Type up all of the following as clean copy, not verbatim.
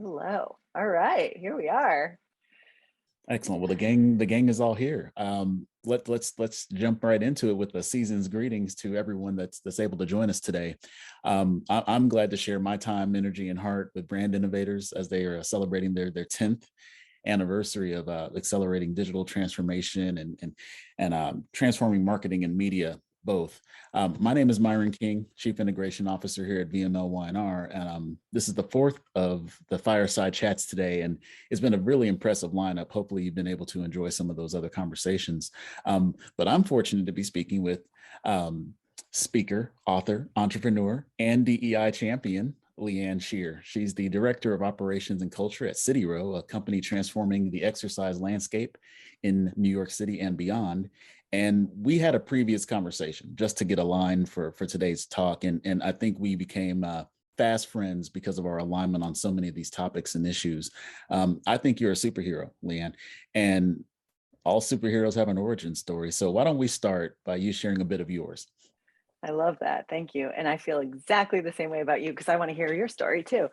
Hello. All right, here we are. Excellent. Well, the gang is all here. Let's jump right into it with the season's greetings to everyone that's able to join us today. I'm glad to share my time, energy, and heart with Brand Innovators as they are celebrating their 10th anniversary of accelerating digital transformation and transforming marketing and media both. My name is Myron King, Chief Integration Officer here at VMLY&R, and this is the fourth of the Fireside Chats today, and it's been a really impressive lineup. Hopefully you've been able to enjoy some of those other conversations. But I'm fortunate to be speaking with speaker, author, entrepreneur, and DEI champion, Leanne Shear. She's the Director of Operations and Culture at CITYROW, a company transforming the exercise landscape in New York City and beyond. And we had a previous conversation just to get aligned for today's talk. And I think we became fast friends because of our alignment on so many of these topics and issues. I think you're a superhero, Leanne, and all superheroes have an origin story. So why don't we start by you sharing a bit of yours? I love that. Thank you. And I feel exactly the same way about you because I want to hear your story too.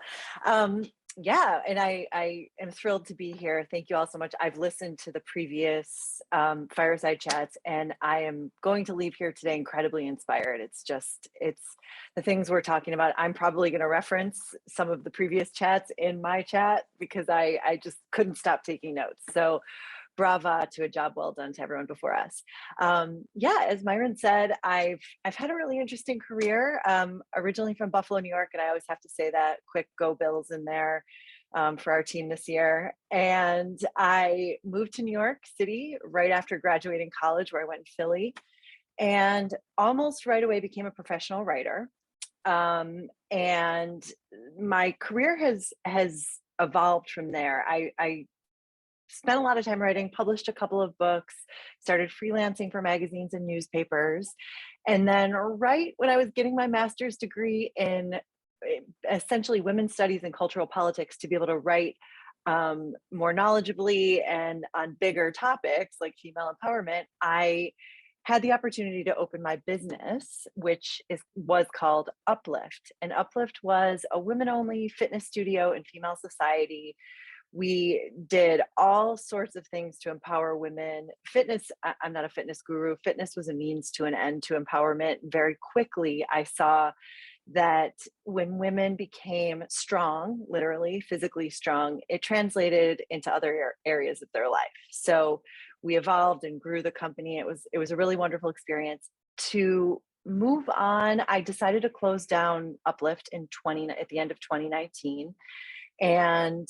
Yeah, and I am thrilled to be here. Thank you all so much. I've listened to the previous fireside chats, and I am going to leave here today incredibly inspired. It's the things we're talking about. I'm probably going to reference some of the previous chats in my chat because I just couldn't stop taking notes. So brava to a job well done to everyone before us. Yeah, as Myron said, I've had a really interesting career. Originally from Buffalo, New York, and I always have to say that quick go Bills in there for our team this year. And I moved to New York City right after graduating college, where I went in Philly, and almost right away became a professional writer. And my career has evolved from there. I spent a lot of time writing, published a couple of books, started freelancing for magazines and newspapers. And then right when I was getting my master's degree in essentially women's studies and cultural politics to be able to write more knowledgeably and on bigger topics like female empowerment, I had the opportunity to open my business, which was called Uplift. And Uplift was a women-only fitness studio in female society. We did all sorts of things to empower women. Fitness, I'm not a fitness guru. Fitness was a means to an end to empowerment. Very quickly, I saw that when women became strong, literally physically strong, it translated into other areas of their life. So we evolved and grew the company. It was a really wonderful experience. To move on, I decided to close down Uplift at the end of 2019. And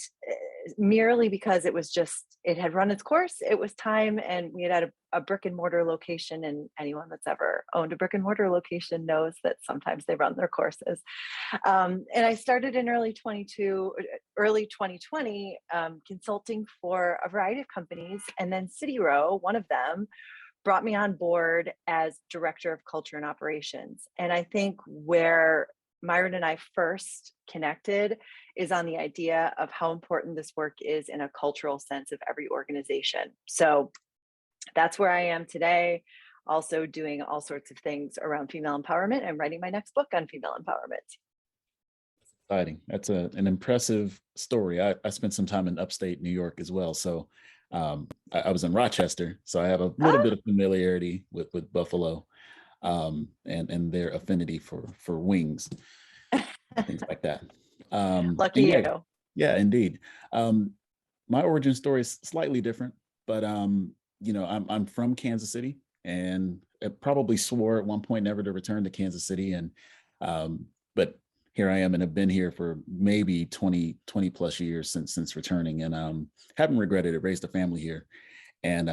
merely because it had run its course, it was time, and we had a brick and mortar location, and anyone that's ever owned a brick and mortar location knows that sometimes they run their courses. And I started in early 2020, consulting for a variety of companies, and then CITYROW, one of them, brought me on board as Director of Culture and Operations. And I think where Myron and I first connected is on the idea of how important this work is in a cultural sense of every organization. So that's where I am today, also doing all sorts of things around female empowerment and writing my next book on female empowerment. Exciting. That's an impressive story. I spent some time in upstate New York as well. So I was in Rochester, so I have a little bit of familiarity with Buffalo. And their affinity for wings, things like that. Lucky you. Yeah, indeed. My origin story is slightly different, but I'm from Kansas City, and I probably swore at one point never to return to Kansas City, and but here I am, and have been here for maybe 20 plus years since returning, and haven't regretted it. Raised a family here. And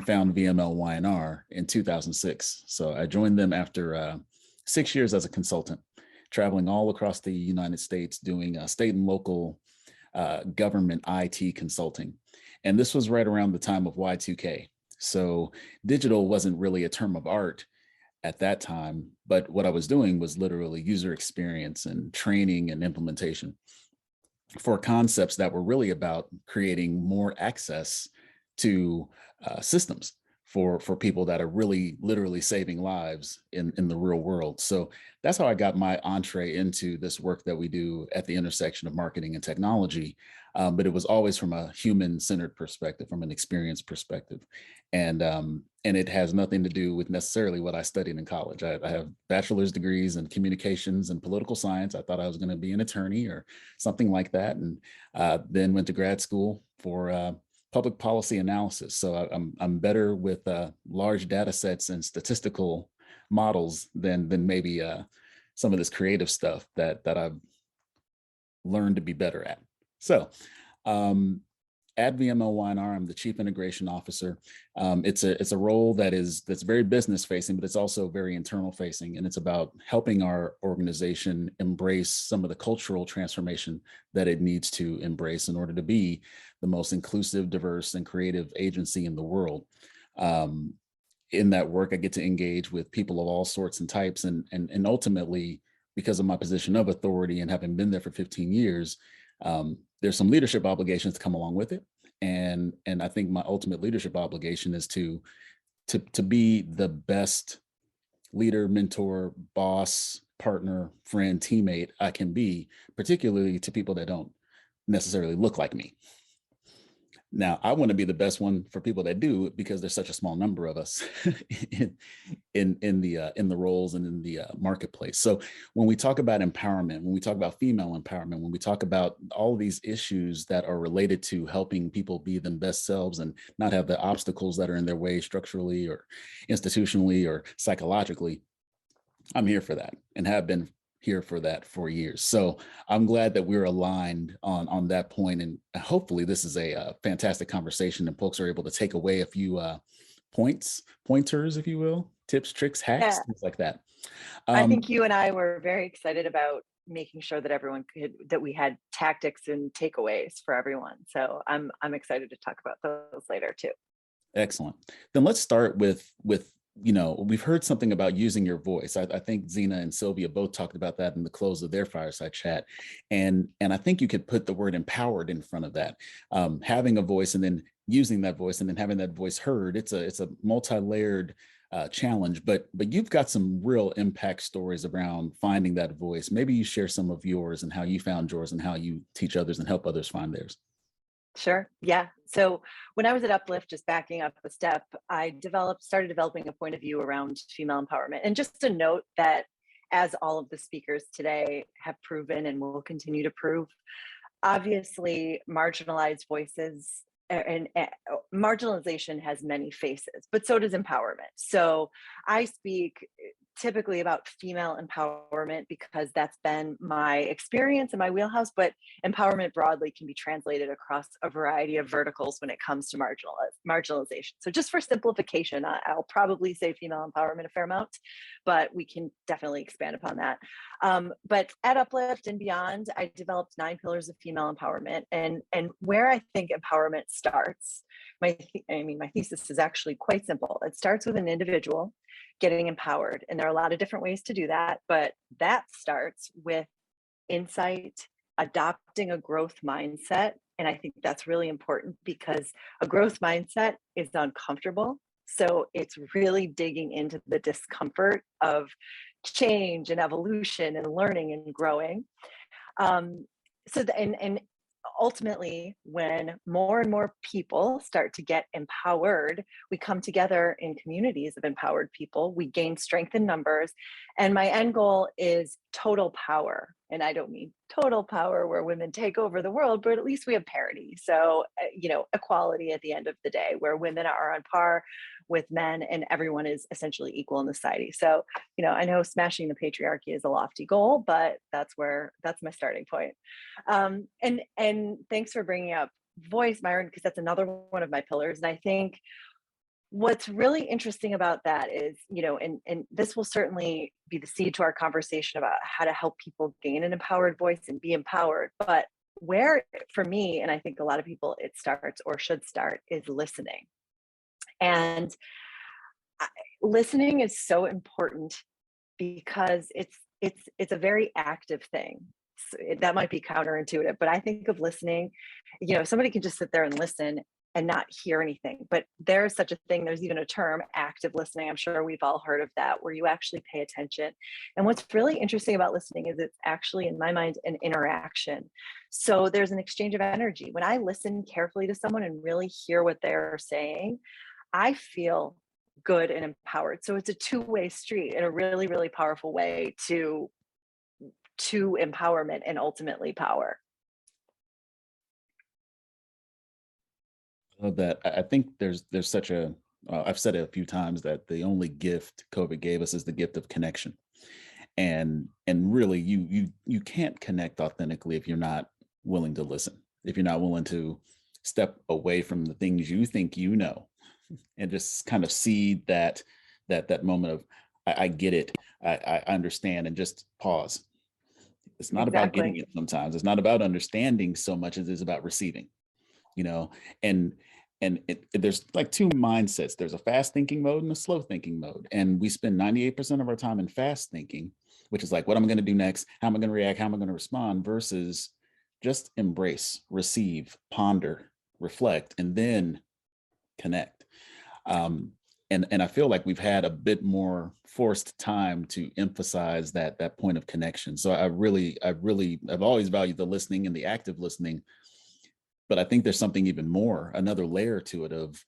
found VMLY&R in 2006. So I joined them after 6 years as a consultant, traveling all across the United States, doing state and local government IT consulting. And this was right around the time of Y2K. So digital wasn't really a term of art at that time, but what I was doing was literally user experience and training and implementation for concepts that were really about creating more access to systems for people that are really literally saving lives in the real world. So that's how I got my entree into this work that we do at the intersection of marketing and technology. But it was always from a human-centered perspective, from an experience perspective. And it has nothing to do with necessarily what I studied in college. I have bachelor's degrees in communications and political science. I thought I was going to be an attorney or something like that. And then went to grad school for public policy analysis. So I'm better with large data sets and statistical models than maybe some of this creative stuff that I've learned to be better at. So at VMLY&R, I'm the Chief Integration Officer. It's a role that's very business facing, but it's also very internal facing, and it's about helping our organization embrace some of the cultural transformation that it needs to embrace in order to be the most inclusive, diverse, and creative agency in the world. In that work, I get to engage with people of all sorts and types, and ultimately, because of my position of authority and having been there for 15 years, there's some leadership obligations to come along with it. And I think my ultimate leadership obligation is to be the best leader, mentor, boss, partner, friend, teammate I can be, particularly to people that don't necessarily look like me. Now, I want to be the best one for people that do, because there's such a small number of us in the roles and in the marketplace. So when we talk about empowerment, when we talk about female empowerment, when we talk about all of these issues that are related to helping people be their best selves and not have the obstacles that are in their way structurally or institutionally or psychologically, I'm here for that and have been here for that for years. So I'm glad that we're aligned on that point, and hopefully this is a fantastic conversation and folks are able to take away a few pointers, if you will, tips, tricks, hacks, things like that. I think you and I were very excited about making sure that that we had tactics and takeaways for everyone. So I'm excited to talk about those later too. Excellent. Then let's start with we've heard something about using your voice. I think Zena and Sylvia both talked about that in the close of their fireside chat. And I think you could put the word empowered in front of that. Having a voice and then using that voice and then having that voice heard. It's a multi-layered challenge, but you've got some real impact stories around finding that voice. Maybe you share some of yours and how you found yours and how you teach others and help others find theirs. Sure. Yeah. So when I was at Uplift, just backing up a step, I started developing a point of view around female empowerment. And just to note that, as all of the speakers today have proven and will continue to prove, obviously marginalized voices and marginalization has many faces, but so does empowerment. So I speak typically about female empowerment because that's been my experience in my wheelhouse, but empowerment broadly can be translated across a variety of verticals when it comes to marginalization. So just for simplification, I'll probably say female empowerment a fair amount, but we can definitely expand upon that. But at Uplift and beyond, I developed 9 pillars of female empowerment, and where I think empowerment starts, my thesis is actually quite simple. It starts with an individual getting empowered, and there are a lot of different ways to do that, but that starts with insight, adopting a growth mindset. And I think that's really important because a growth mindset is uncomfortable. So it's really digging into the discomfort of change and evolution and learning and growing. And ultimately, when more and more people start to get empowered, we come together in communities of empowered people, we gain strength in numbers. And my end goal is total power. And I don't mean total power where women take over the world, but at least we have parity. So, equality at the end of the day, where women are on par with men and everyone is essentially equal in the society. So, I know smashing the patriarchy is a lofty goal, but that's my starting point. And thanks for bringing up voice, Myron, because that's another one of my pillars. And I think what's really interesting about that is, and this will certainly be the seed to our conversation about how to help people gain an empowered voice and be empowered. But where, for me, and I think a lot of people, it starts or should start, is listening. And listening is so important because it's a very active thing. So that might be counterintuitive, but I think of listening, somebody can just sit there and listen, and not hear anything. But there's such a thing. There's even a term, active listening. I'm sure we've all heard of that, where you actually pay attention. And what's really interesting about listening is it's actually, in my mind, an interaction. So there's an exchange of energy. When I listen carefully to someone and really hear what they're saying, I feel good and empowered. So it's a two-way street in a really, really powerful way to empowerment and ultimately power. I love that. I think there's such a, I've said it a few times that the only gift COVID gave us is the gift of connection. And really you can't connect authentically if you're not willing to listen, if you're not willing to step away from the things you think you know, and just kind of see that moment of I get it, I understand, and just pause. It's not about getting Exactly. it sometimes. It's not about understanding so much as it is about receiving, you know, and there's like two mindsets. There's a fast thinking mode and a slow thinking mode. And we spend 98% of our time in fast thinking, which is like, what am I going to do next? How am I going to react? How am I going to respond? Versus just embrace, receive, ponder, reflect, and then connect. And I feel like we've had a bit more forced time to emphasize that point of connection. So I've always valued the listening and the active listening, but I think there's something even more, another layer to it of,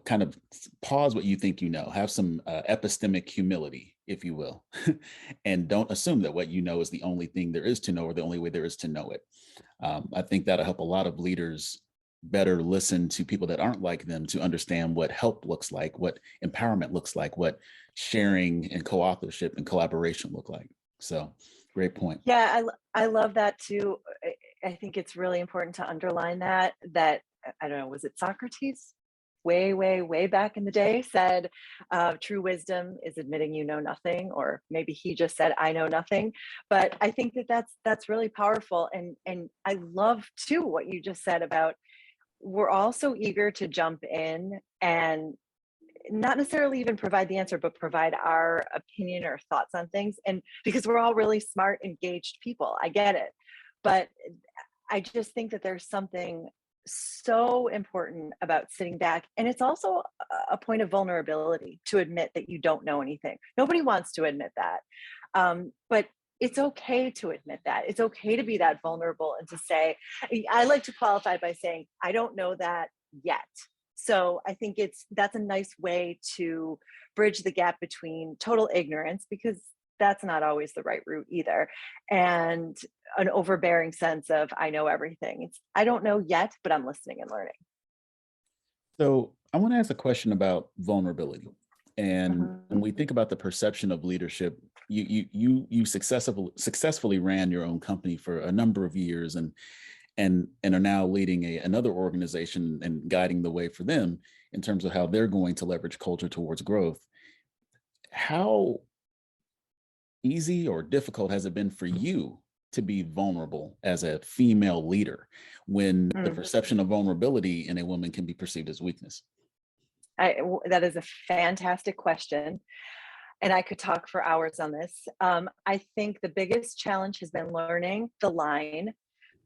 kind of pause what you think you know, have some epistemic humility, if you will, and don't assume that what you know is the only thing there is to know or the only way there is to know it. I think that'll help a lot of leaders better listen to people that aren't like them to understand what help looks like, what empowerment looks like, what sharing and co-authorship and collaboration look like. So great point. Yeah, I love that too. I think it's really important to underline that I don't know, was it Socrates? Way back in the day said, true wisdom is admitting you know nothing, or maybe he just said, I know nothing. But I think that's really powerful. And I love too what you just said about, we're all so eager to jump in and not necessarily even provide the answer, but provide our opinion or thoughts on things. And because we're all really smart, engaged people, I get it. But I just think that there's something so important about sitting back. And it's also a point of vulnerability to admit that you don't know anything. Nobody wants to admit that. But it's okay to admit that. It's okay to be that vulnerable and to say, I like to qualify by saying, I don't know that yet. So I think that's a nice way to bridge the gap between total ignorance, because that's not always the right route either, and an overbearing sense of I know everything. It's I don't know yet, but I'm listening and learning. So I want to ask a question about vulnerability. And when Mhm. we think about the perception of leadership, you successfully ran your own company for a number of years, and are now leading another organization and guiding the way for them in terms of how they're going to leverage culture towards growth. How easy or difficult has it been for you to be vulnerable as a female leader when the Mm. perception of vulnerability in a woman can be perceived as weakness? That is a fantastic question. And I could talk for hours on this. I think the biggest challenge has been learning the line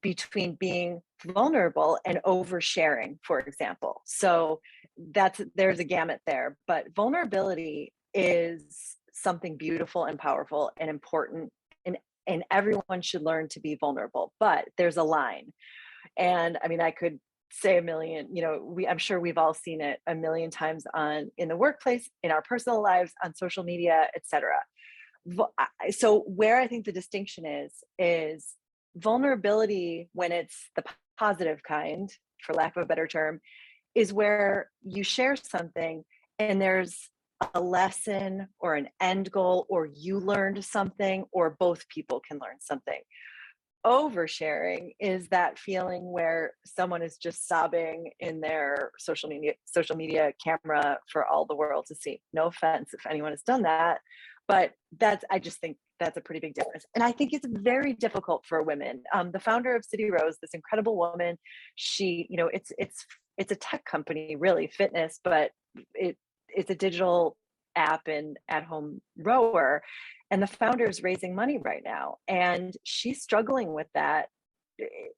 between being vulnerable and oversharing, for example. So there's a gamut there, but vulnerability is something beautiful and powerful and important, and everyone should learn to be vulnerable. But there's a line, and I mean, I could say a million. I'm sure we've all seen it a million times in the workplace, in our personal lives, on social media, etc. So where I think the distinction is vulnerability, when it's the positive kind, for lack of a better term, is where you share something and there's a lesson or an end goal, or you learned something, or both people can learn something. Oversharing is that feeling where someone is just sobbing in their social media camera for all the world to see. No offense if anyone has done that, but I just think that's a pretty big difference. And I think it's very difficult for women. The founder of CITYROW is this incredible woman. She, it's a tech company, really, fitness, but it's a digital app and at-home rower. And the founder is raising money right now, and she's struggling with that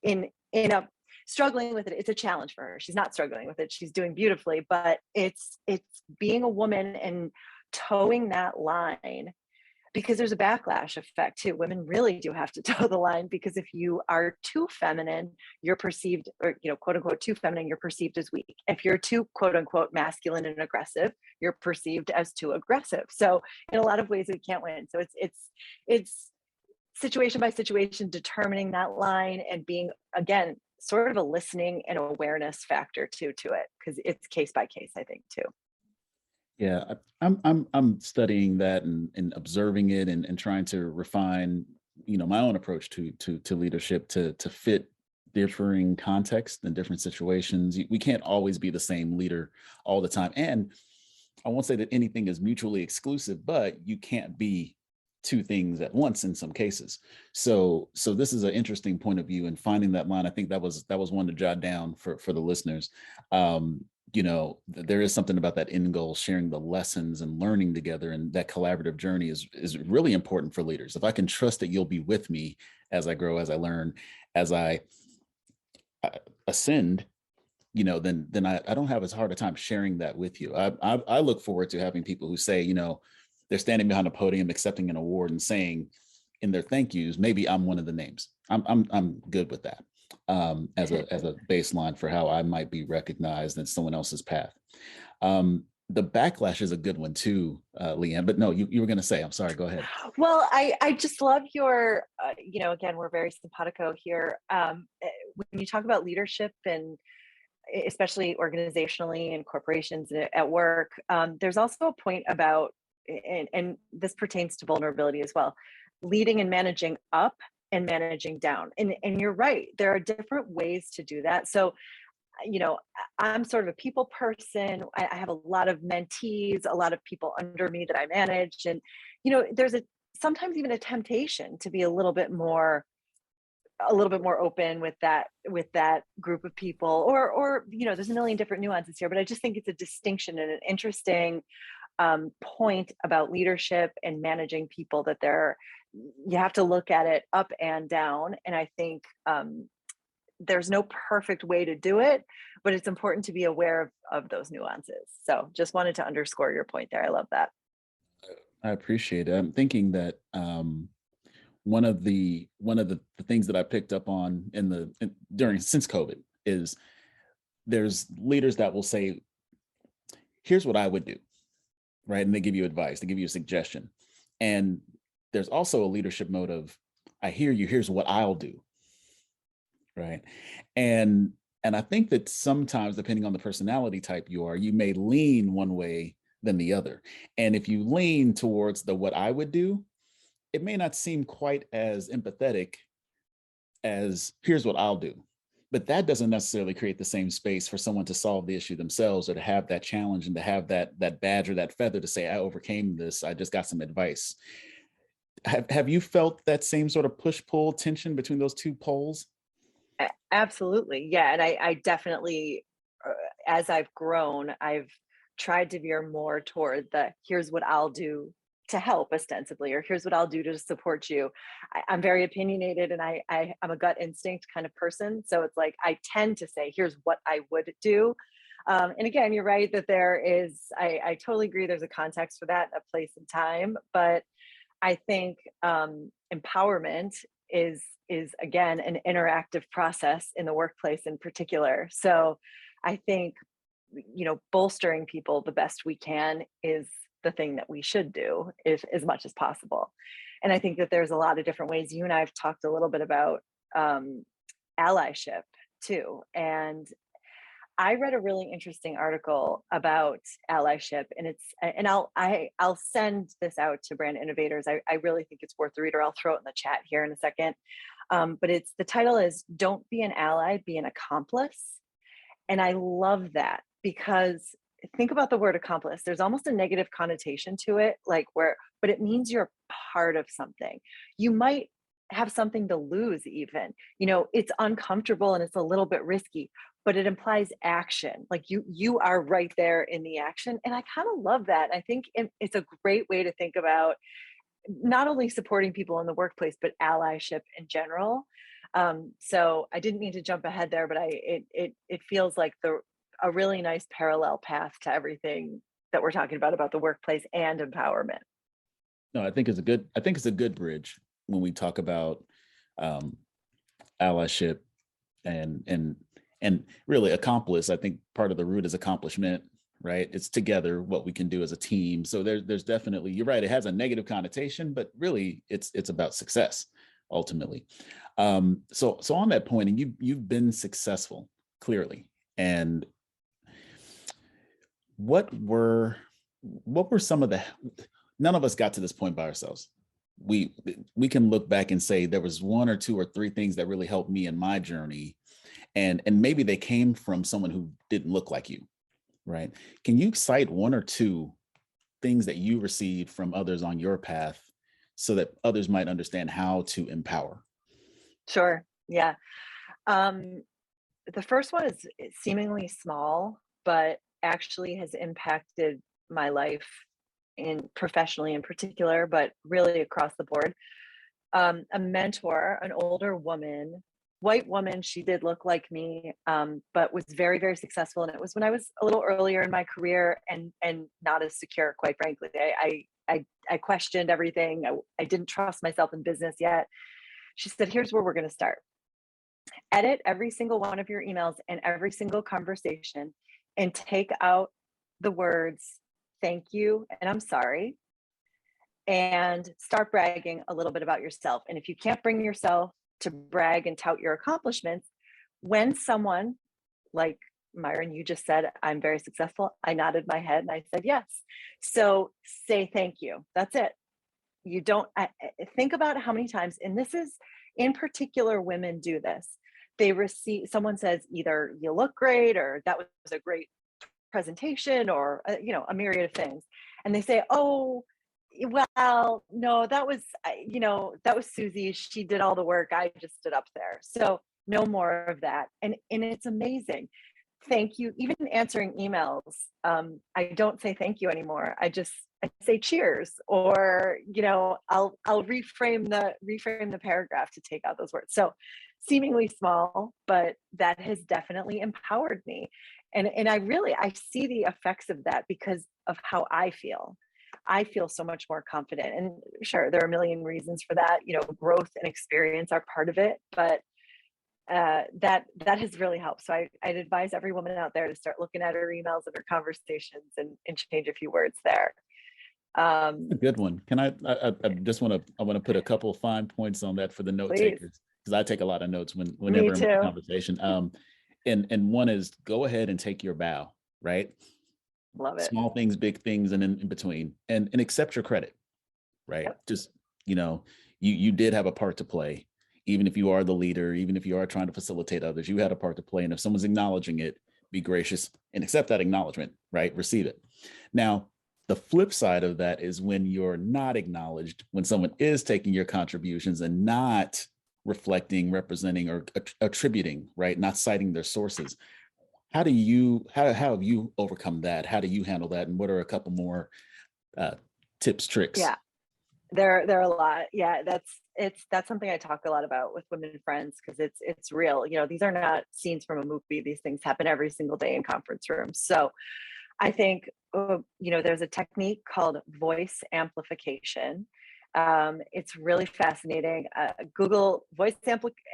in a struggling with it. It's a challenge for her. She's not struggling with it. She's doing beautifully, but it's being a woman and towing that line, because there's a backlash effect too. Women really do have to toe the line, because if you are too feminine, you're perceived, or, you know, quote unquote, too feminine, you're perceived as weak. If you're too quote unquote masculine and aggressive, you're perceived as too aggressive. So in a lot of ways we can't win. So it's situation by situation, determining that line, and being, again, sort of a listening and awareness factor too to it, because it's case by case, I think, too. Yeah, I'm studying that and observing it and trying to refine, you know, my own approach to leadership to fit differing contexts and different situations. We can't always be the same leader all the time. And I won't say that anything is mutually exclusive, but you can't be two things at once in some cases. So this is an interesting point of view, and finding that line. I think that was one to jot down for the listeners. You know, there is something about that end goal, sharing the lessons and learning together, and that collaborative journey is really important for leaders. If I can trust that you'll be with me as I grow, as I learn, as I ascend, you know, then I don't have as hard a time sharing that with you. I look forward to having people who say, you know, they're standing behind a podium accepting an award and saying in their thank yous, maybe I'm one of the names. I'm good with that. As a baseline for how I might be recognized in someone else's path. The backlash is a good one too, Leanne, but no, you were going to say, I'm sorry, go ahead. Well, I just love your, you know, again, we're very simpatico here. When you talk about leadership, and especially organizationally and corporations at work, there's also a point about, and this pertains to vulnerability as well, leading and managing up and managing down. And you're right, there are different ways to do that. So, you know, I'm sort of a people person. I have a lot of mentees, a lot of people under me that I manage. And, you know, there's sometimes even a temptation to be a little bit more open with that group of people, or, you know, there's a million different nuances here, but I just think it's a distinction and an interesting point about leadership and managing people, that you have to look at it up and down. And I think there's no perfect way to do it, but it's important to be aware of those nuances. So just wanted to underscore your point there. I love that. I appreciate it. I'm thinking that one of the things that I picked up on since COVID is there's leaders that will say, here's what I would do, right? And they give you advice, they give you a suggestion. And there's also a leadership mode of, I hear you, here's what I'll do, right? And I think that sometimes, depending on the personality type you may lean one way than the other. And if you lean towards the what I would do, it may not seem quite as empathetic as here's what I'll do. But that doesn't necessarily create the same space for someone to solve the issue themselves, or to have that challenge and to have that badge or that feather to say, I overcame this, I just got some advice. Have you felt that same sort of push-pull tension between those two poles? Absolutely. Yeah. And I definitely, as I've grown, I've tried to veer more toward the here's what I'll do to help, ostensibly, or here's what I'll do to support you. I'm very opinionated, and I'm a gut instinct kind of person. So it's like, I tend to say, here's what I would do. And again, you're right that I totally agree. There's a context for that, a place and time, but I think empowerment is again an interactive process in the workplace in particular. So I think, you know, bolstering people the best we can is the thing that we should do, if as much as possible. And I think that there's a lot of different ways. You and I have talked a little bit about allyship too, and I read a really interesting article about allyship, and I'll send this out to Brand Innovators. I really think it's worth the read, or I'll throw it in the chat here in a second. But the title is "Don't Be an Ally, Be an Accomplice," and I love that, because think about the word accomplice. There's almost a negative connotation to it, but it means you're part of something. You might have something to lose, even, you know, it's uncomfortable and it's a little bit risky, but it implies action. Like you are right there in the action. And I kind of love that. I think it's a great way to think about not only supporting people in the workplace, but allyship in general. So I didn't mean to jump ahead there, but it feels like a really nice parallel path to everything that we're talking about the workplace and empowerment. No, I think it's a good bridge when we talk about um, allyship and and really accomplice. I think part of the root is accomplishment, right? It's together what we can do as a team. So there's definitely, you're right, it has a negative connotation, but really it's about success ultimately. So on that point, and you've been successful clearly, and what were some of the, none of us got to this point by ourselves. We can look back and say there was one or two or three things that really helped me in my journey, and maybe they came from someone who didn't look like you, right? Can you cite one or two things that you received from others on your path so that others might understand how to empower? Sure. Yeah. Um, the first one is seemingly small, but actually has impacted my life in professionally in particular, but really across the board. A mentor, an older woman, white woman, she did look like me, but was very, very successful. And it was when I was a little earlier in my career and not as secure, quite frankly. I questioned everything. I didn't trust myself in business yet. She said, here's where we're going to start. Edit every single one of your emails and every single conversation and take out the words thank you and I'm sorry, and start bragging a little bit about yourself. And if you can't bring yourself to brag and tout your accomplishments, when someone like Myron, you just said, I'm very successful, I nodded my head and I said, yes. So say thank you. That's it. You don't think about how many times, and this is in particular, women do this. They receive, someone says either you look great or that was a great presentation or, a myriad of things. And they say, oh, well, no, that was, that was Susie. She did all the work. I just stood up there. So no more of that. And it's amazing. Thank you. Even answering emails, I don't say thank you anymore. I say cheers, or I'll reframe the paragraph to take out those words. So seemingly small, but that has definitely empowered me. And I see the effects of that because of how I feel. I feel so much more confident. And sure, there are a million reasons for that. Growth and experience are part of it, but that has really helped. So I'd advise every woman out there to start looking at her emails and her conversations and change a few words there. A good one. Can I just want to put a couple of fine points on that for the note Please. takers, because I take a lot of notes whenever I'm in a conversation. And one is, go ahead and take your bow, right? Love it. Small things, big things, and in between, and accept your credit, right? Yep. Just, you did have a part to play. Even if you are the leader, even if you are trying to facilitate others, you had a part to play. And if someone's acknowledging it, be gracious and accept that acknowledgement, right? Receive it. Now, the flip side of that is when you're not acknowledged, when someone is taking your contributions and not reflecting, representing, or attributing, right? Not citing their sources. How have you overcome that? How do you handle that? And what are a couple more tips, tricks? Yeah, there are a lot. Yeah, that's something I talk a lot about with women friends, because it's real. These are not scenes from a movie. These things happen every single day in conference rooms. So I think, there's a technique called voice amplification. It's really fascinating. Google voice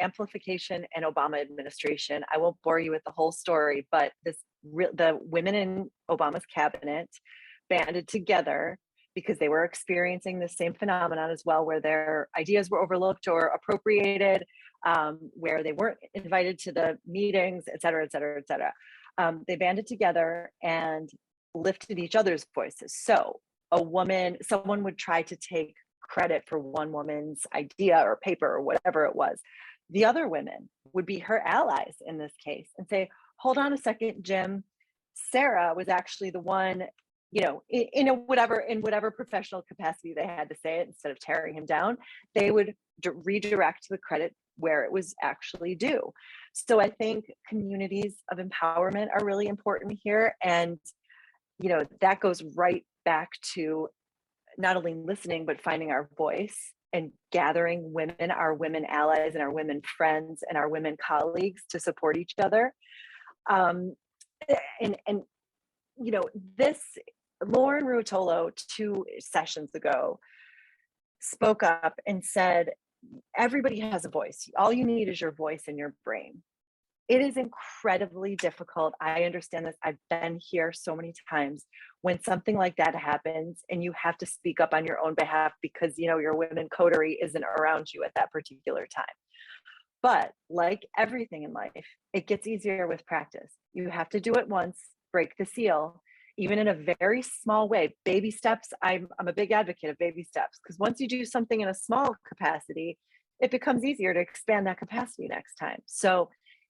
amplification and Obama administration. I won't bore you with the whole story, but the women in Obama's cabinet banded together because they were experiencing the same phenomenon as well, where their ideas were overlooked or appropriated, where they weren't invited to the meetings, et cetera, et cetera, et cetera. They banded together and lifted each other's voices. So someone would try to take credit for one woman's idea or paper or whatever it was. The other women would be her allies in this case and say, hold on a second, Jim, Sarah was actually the one, in whatever professional capacity they had to say it. Instead of tearing him down, they would redirect the credit where it was actually due. So I think communities of empowerment are really important here. And, that goes right back to not only listening, but finding our voice and gathering women, our women allies and our women friends and our women colleagues to support each other. And you know, this Lauren Ruotolo 2 sessions ago spoke up and said, everybody has a voice. All you need is your voice and your brain. It is incredibly difficult. I understand this. I've been here so many times when something like that happens and you have to speak up on your own behalf because, you know, your women coterie isn't around you at that particular time. But like everything in life, it gets easier with practice. You have to do it once, break the seal, even in a very small way. Baby steps, I'm a big advocate of baby steps, because once you do something in a small capacity, it becomes easier to expand that capacity next time. So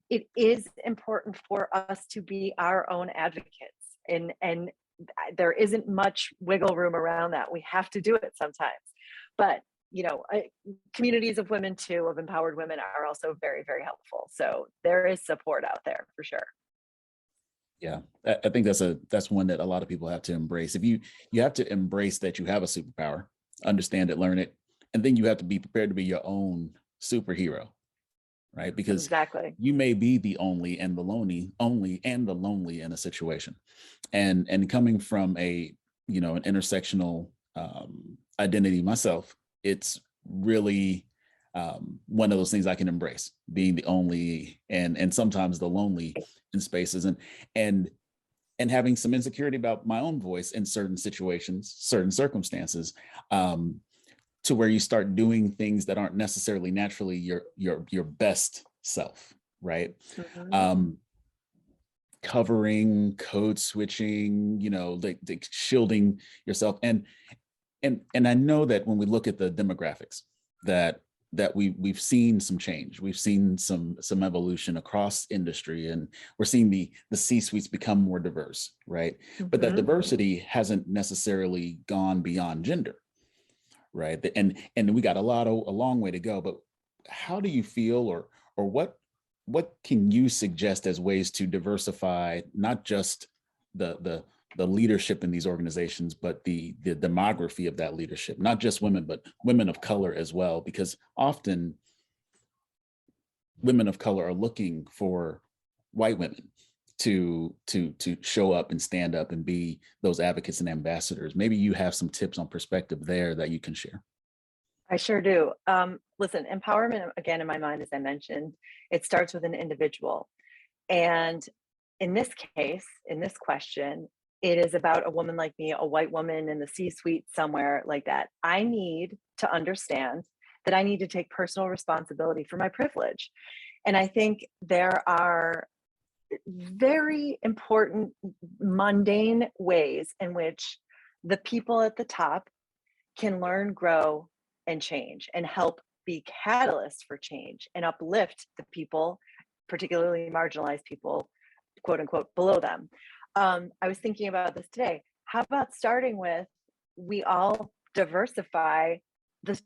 it is important for us to be our own advocates, and there isn't much wiggle room around that. We have to do it sometimes. But you know, communities of women too, of empowered women, are also very, very helpful. So there is support out there for sure. Yeah, I think that's one that a lot of people have to embrace. If you have to embrace that you have a superpower, understand it, learn it, and then you have to be prepared to be your own superhero, right? Because exactly, you may be the only and the lonely in a situation, and coming from a, you know, an intersectional identity myself, it's really one of those things I can embrace, being the only and sometimes the lonely in spaces, and having some insecurity about my own voice in certain situations, certain circumstances, to where you start doing things that aren't necessarily naturally your best self, right? mm-hmm. Covering, code switching, you know, like shielding yourself, and I know that when we look at the demographics, that we've seen some change, we've seen some evolution across industry, and we're seeing the C-suites become more diverse, right? Mm-hmm. But that diversity hasn't necessarily gone beyond gender, right? And we got a long way to go. But how do you feel, or what can you suggest as ways to diversify not just the leadership in these organizations, but the demography of that leadership, not just women, but women of color as well? Because often women of color are looking for white women to show up and stand up and be those advocates and ambassadors. Maybe you have some tips on perspective there that you can share. I sure do. Listen, empowerment, again, in my mind, as I mentioned, it starts with an individual. And in this case, in this question, it is about a woman like me, a white woman in the C-suite somewhere like that. I need to understand that I need to take personal responsibility for my privilege. And I think there are very important, mundane ways in which the people at the top can learn, grow, and change, and help be catalysts for change and uplift the people, particularly marginalized people, quote unquote, below them. I was thinking about this today. How about starting with, we all diversify the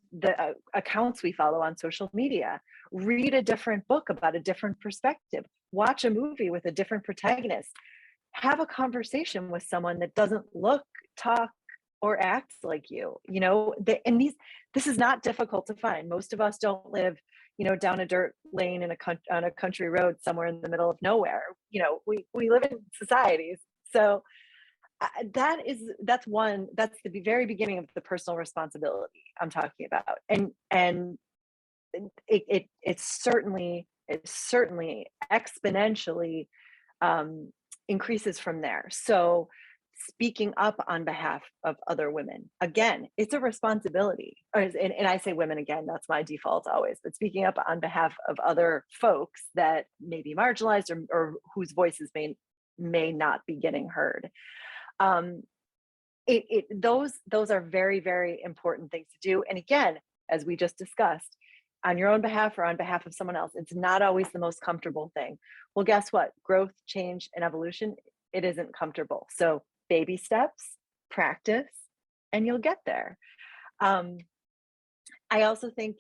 accounts we follow on social media, read a different book about a different perspective, watch a movie with a different protagonist, have a conversation with someone that doesn't look, talk, or act like you. You know, this is not difficult to find. Most of us don't live, you know, down a dirt lane on a country road somewhere in the middle of nowhere. You know, we live in societies. So that's the very beginning of the personal responsibility I'm talking about. And it's certainly exponentially increases from there. So speaking up on behalf of other women, again, it's a responsibility. And I say women again, that's my default always, but speaking up on behalf of other folks that may be marginalized, or whose voices may not be getting heard. Those are very, very important things to do. And again, as we just discussed, on your own behalf or on behalf of someone else, it's not always the most comfortable thing. Well, guess what? Growth, change, and evolution, it isn't comfortable. So baby steps, practice, and you'll get there. I also think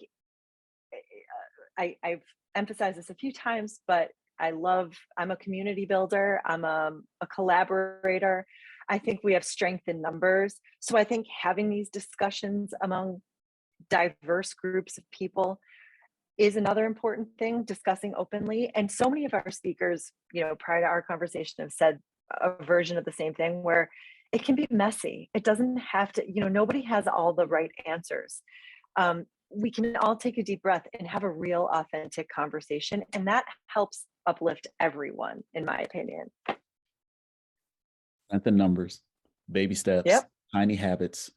I've emphasized this a few times, but I'm a community builder. I'm a collaborator. I think we have strength in numbers. So I think having these discussions among diverse groups of people is another important thing, discussing openly. And so many of our speakers, prior to our conversation have said a version of the same thing, where it can be messy. It doesn't have to, nobody has all the right answers. We can all take a deep breath and have a real authentic conversation. And that helps uplift everyone, in my opinion. Not the numbers, baby steps, Yep. tiny habits,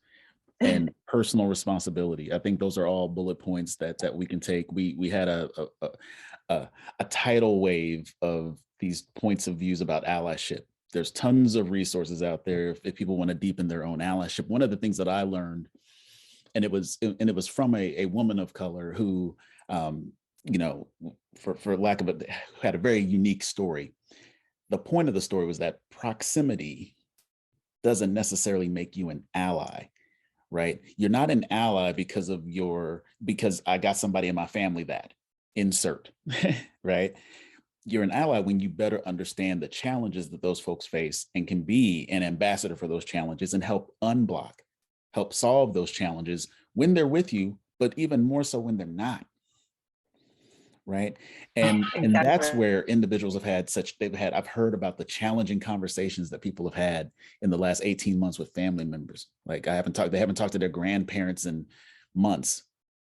and personal responsibility. I think those are all bullet points that we can take. We had a tidal wave of these points of views about allyship. There's tons of resources out there if people want to deepen their own allyship. One of the things that I learned, and it was from a woman of color who, for lack of it, had a very unique story. The point of the story was that proximity doesn't necessarily make you an ally, right? You're not an ally because I got somebody in my family that insert, right? You're an ally when you better understand the challenges that those folks face and can be an ambassador for those challenges and help solve those challenges when they're with you, but even more so when they're not. Right. And that's where individuals I've heard about the challenging conversations that people have had in the last 18 months with family members. Like they haven't talked to their grandparents in months,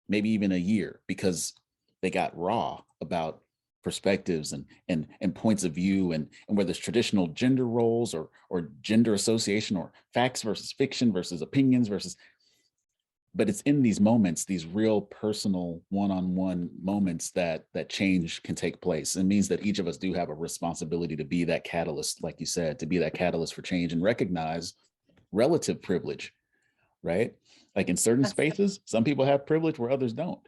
maybe even a year, because they got raw about perspectives and points of view and whether it's traditional gender roles or gender association or facts versus fiction versus opinions versus. But it's in these moments, these real personal one-on-one moments that change can take place. It means that each of us do have a responsibility to be that catalyst, like you said, to be that catalyst for change and recognize relative privilege, right? Like in certain spaces, some people have privilege where others don't.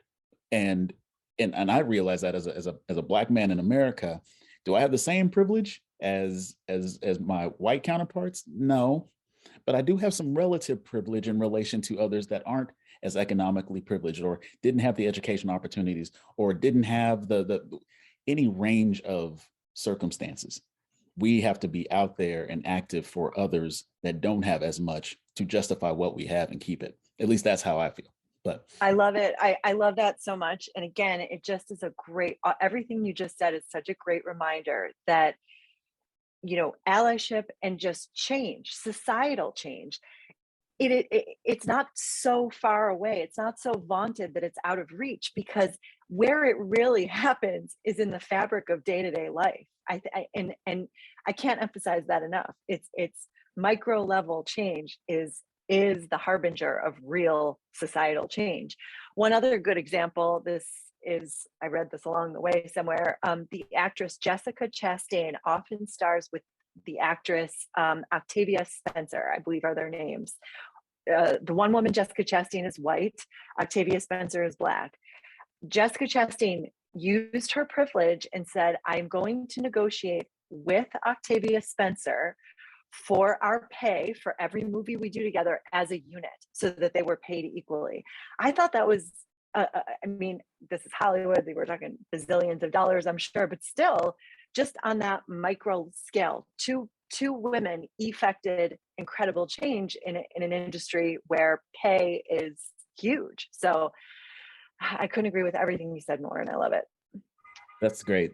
And I realize that as a Black man in America, do I have the same privilege as my white counterparts? No. But I do have some relative privilege in relation to others that aren't as economically privileged or didn't have the education opportunities or didn't have any range of circumstances. We have to be out there and active for others that don't have as much to justify what we have and keep it. At least that's how I feel. But I love it. I love that so much. And again, it just is everything you just said is such a great reminder that allyship and just change, societal change, it's not so far away. It's not so vaunted that it's out of reach, because where it really happens is in the fabric of day-to-day life. And I can't emphasize that enough. It's micro level change is the harbinger of real societal change. One other good example, I read this along the way somewhere. The actress Jessica Chastain often stars with the actress Octavia Spencer, I believe are their names. The one woman, Jessica Chastain, is white. Octavia Spencer is Black. Jessica Chastain used her privilege and said, I'm going to negotiate with Octavia Spencer for our pay for every movie we do together as a unit so that they were paid equally. I thought that was, this is Hollywood. We're talking bazillions of dollars, I'm sure, but still, just on that micro scale, two women effected incredible change in an industry where pay is huge. So I couldn't agree with everything you said more, and I love it. That's great.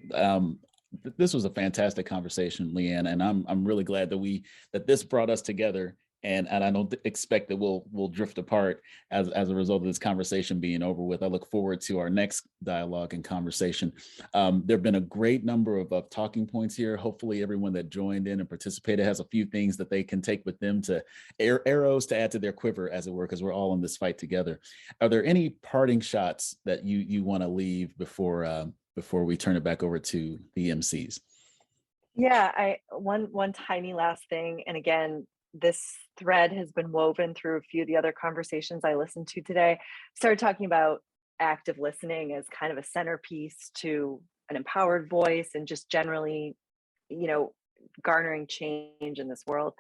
This was a fantastic conversation, Leanne, and I'm really glad that this brought us together. And I don't expect that we'll drift apart as a result of this conversation being over with. I look forward to our next dialogue and conversation. There have been a great number of talking points here. Hopefully everyone that joined in and participated has a few things that they can take with them to arrows to add to their quiver, as it were, because we're all in this fight together. Are there any parting shots that you want to leave before we turn it back over to the MCs? Yeah, one tiny last thing. And again, this thread has been woven through a few of the other conversations I listened to today. Started talking about active listening as kind of a centerpiece to an empowered voice and just generally, garnering change in this world.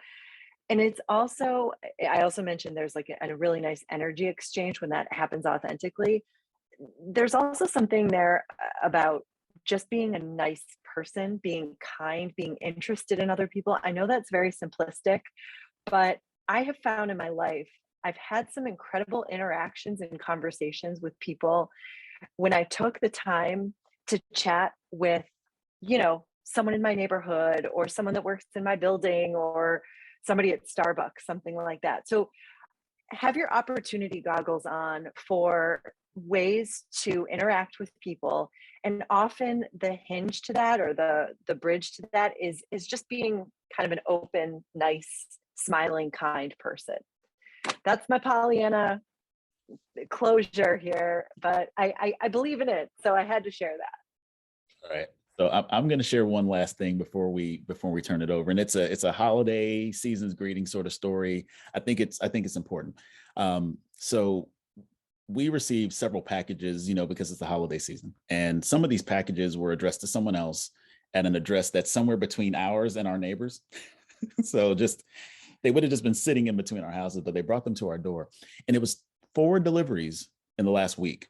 And I also mentioned there's like a really nice energy exchange when that happens authentically. There's also something there about just being a nice person, being kind, being interested in other people. I know that's very simplistic, but I have found in my life I've had some incredible interactions and conversations with people when I took the time to chat with, someone in my neighborhood or someone that works in my building or somebody at Starbucks, something like that. So have your opportunity goggles on for ways to interact with people. And often the hinge to that, or the bridge to that, is just being kind of an open, nice, smiling, kind person. That's my Pollyanna closure here, but I believe in it, so I had to share that. All right. So I'm going to share one last thing before we turn it over, and it's a holiday season's greeting sort of story. I think it's important. So we received several packages, because it's the holiday season, and some of these packages were addressed to someone else at an address that's somewhere between ours and our neighbors. So they would have just been sitting in between our houses, but they brought them to our door, and it was 4 deliveries in the last week.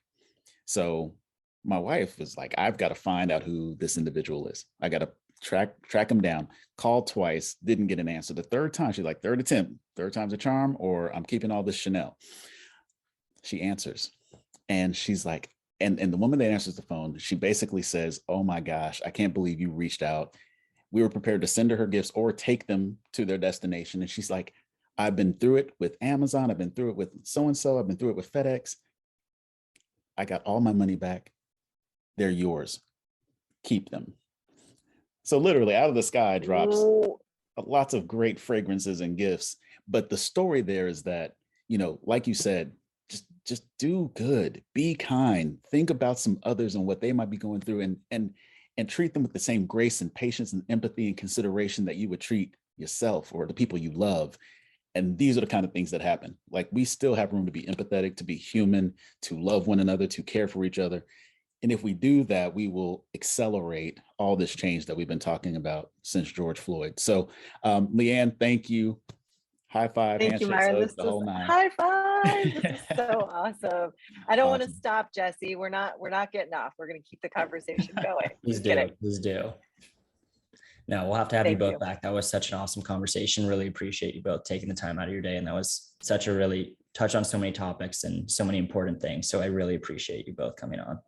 So my wife was like, I've got to find out who this individual is. I got to track him down. Called twice, didn't get an answer. The third time, she's like, third attempt, third time's a charm, or I'm keeping all this Chanel. She answers, and she's like, and the woman that answers the phone, she basically says, oh my gosh, I can't believe you reached out. We were prepared to send her gifts or take them to their destination. And she's like, I've been through it with Amazon. I've been through it with so-and-so. I've been through it with FedEx. I got all my money back. They're yours. Keep them. So literally out of the sky drops lots of great fragrances and gifts. But the story there is that, like you said, just do good, be kind, think about some others and what they might be going through, and treat them with the same grace and patience and empathy and consideration that you would treat yourself or the people you love. And these are the kind of things that happen. Like, we still have room to be empathetic, to be human, to love one another, to care for each other. And if we do that, we will accelerate all this change that we've been talking about since George Floyd. So Leanne, thank you. High five, Thank you, handshakes, Myron. hugs, the whole nine. High five. This is so awesome. I don't want to Awesome. stop, Jesse. We're not getting off. We're going to keep the conversation going. Please do. No, we'll have to have you both back. That was such an awesome conversation. Really appreciate you both taking the time out of your day. And that was such a really touch on so many topics and so many important things. So I really appreciate you both coming on.